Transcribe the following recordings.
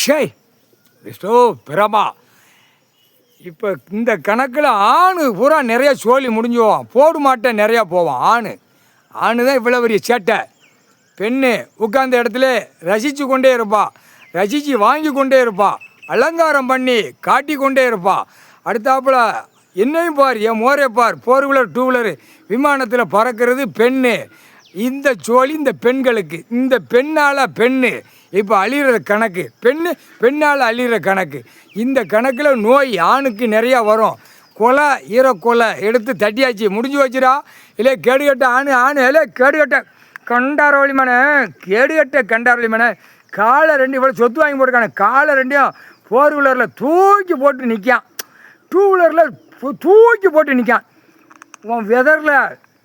ஷே விஷ்ணு பிரமா. இப்போ இந்த கணக்கில் ஆணு பூரா நிறையா சோழி முடிஞ்சுவோம், போடு மாட்டேன் நிறையா போவான். ஆணு தான் இவ்வளோ பெரிய சேட்டை. பெண்ணு உட்கார்ந்த இடத்துல ரசித்து கொண்டே இருப்பா, ரசித்து வாங்கி கொண்டே இருப்பா, அலங்காரம் பண்ணி காட்டி கொண்டே இருப்பா. அடுத்தாப்புல என்னையும் பார், என் மோரே பார், 4 வீலர் 2 வீலரு விமானத்தில் பறக்கிறது பெண்ணு. இந்த சோழி இந்த பெண்களுக்கு, இந்த பெண்ணால் பெண்ணு இப்போ அழிகிற கணக்கு, பெண்ணால் அழிகிற கணக்கு. இந்த கணக்கில் நோய் ஆணுக்கு நிறையா வரும். கொலை ஈரக்கொலை எடுத்து தட்டியாச்சு, முடிஞ்சு வச்சுடா. இல்லை கேடுகட்ட ஆணு இல்லை கேடுகட்ட கண்டாரவழிமான கண்டாரவழிமான காலை 2 இவ்வளோ சொத்து வாங்கி போட்டுருக்கானே, காலை 2ஐயும் 4 வீலரில் தூக்கி போட்டு நிற்கான், 2 வீலரில் தூக்கி போட்டு நிற்கான். உன் வெதரில்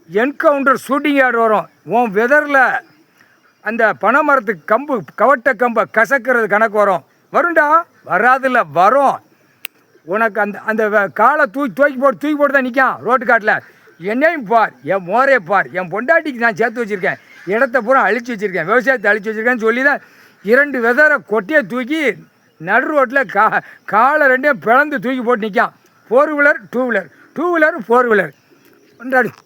என்கவுண்டர் ஷூட்டிங் ஆடு வரும், உன் வெதரில் அந்த பனைமரத்துக்கு கம்பு கவட்ட கம்பை கசக்கிறது கணக்கு வரும்டா. வராதில்ல, வரும். உனக்கு அந்த காலை தூக்கி போட்டு தான் நிற்கான் ரோட்டு காட்டில். என்னையும் பார், என் மோரே பார், என் பொண்டாட்டிக்கு நான் சேர்த்து வச்சுருக்கேன், இடத்த பூரா அழிச்சு வச்சுருக்கேன், விவசாயத்தை அழிச்சு வச்சுருக்கேன்னு சொல்லி தான் 2 வெதரை கொட்டையை தூக்கி நடு ரோட்டில் காலை 2ஐயும் பிளந்து தூக்கி போட்டு நிற்கான். 4 வீலர் 2 வீலர் 2 வீலர் 4 வீலர்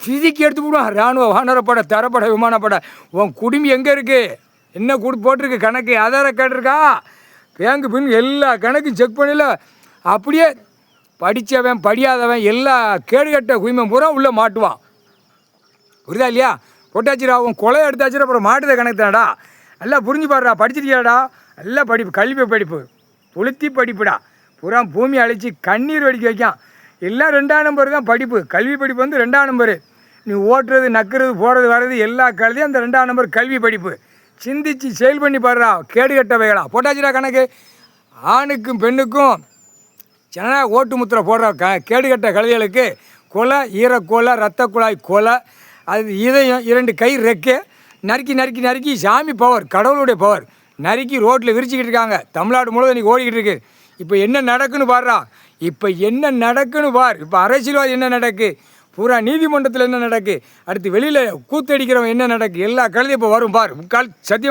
திதிக்கு எடுத்து விடுவான். இராணுவ வானரப்படை, தரப்படை, விமானப்படை. உன் குடும்பம் எங்கே இருக்குது, என்ன போட்டிருக்கு கணக்கு, ஆதார கார்டு இருக்கா, பேங்கு பின் எல்லா கணக்கும் செக் பண்ணல. அப்படியே படித்தவன் படியாதவன் எல்லா கேடுகட்ட குயிமன் பூரா உள்ளே மாட்டுவான். புரியுதா இல்லையா? போட்டாச்சுடா, உன் கொலை எடுத்தாச்சுடா, அப்புறம் மாட்டுத கணக்கு தானடா. நல்லா புரிஞ்சு பாடுறா, படிச்சிருக்கியாடா, நல்லா படிப்பு, கல்வி படிப்பு, புளுத்தி படிப்புடா. பூரா பூமி அழித்து கண்ணீர் வெடிக்க வைக்கான். எல்லாம் 2ஆம் நம்பர் தான் படிப்பு. கல்வி படிப்பு வந்து 2ஆம் நம்பரு. நீ ஓட்டுறது நக்கிறது போகிறது வர்றது எல்லா கல்வியும் அந்த 2ஆம் நம்பர் கல்வி படிப்பு. சிந்திச்சு செயல் பண்ணி பாடுறா, கேடுகட்டவைகளா. போட்டாச்சுடா கணக்கு. ஆணுக்கும் பெண்ணுக்கும் ஜனநாயக ஓட்டு முத்திரை போடுற கேடுகட்ட கழுதைகளுக்கு கொலை ஈரக்கொலை ரத்த குழாய் கொலை, அது இதயம் 2 கை ரெக்கை நறுக்கி சாமி பவர், கடவுளுடைய பவர் நறுக்கி ரோட்டில் விரிச்சிக்கிட்டு இருக்காங்க. தமிழ்நாடு முழுவதும் இன்றைக்கி ஓடிக்கிட்டு இருக்கு. இப்போ என்ன நடக்குன்னு பாடுறா, இப்போ என்ன நடக்குன்னு பார். இப்போ அரசியல்வாதி என்ன நடக்கு, பூரா நீதிமன்றத்தில் என்ன நடக்கு, அடுத்து வெளியில் கூத்தடிக்கிறவன் என்ன நடக்கு, எல்லா கழுதையும் இப்போ வரும் பார். முக்கால் சத்தியம்.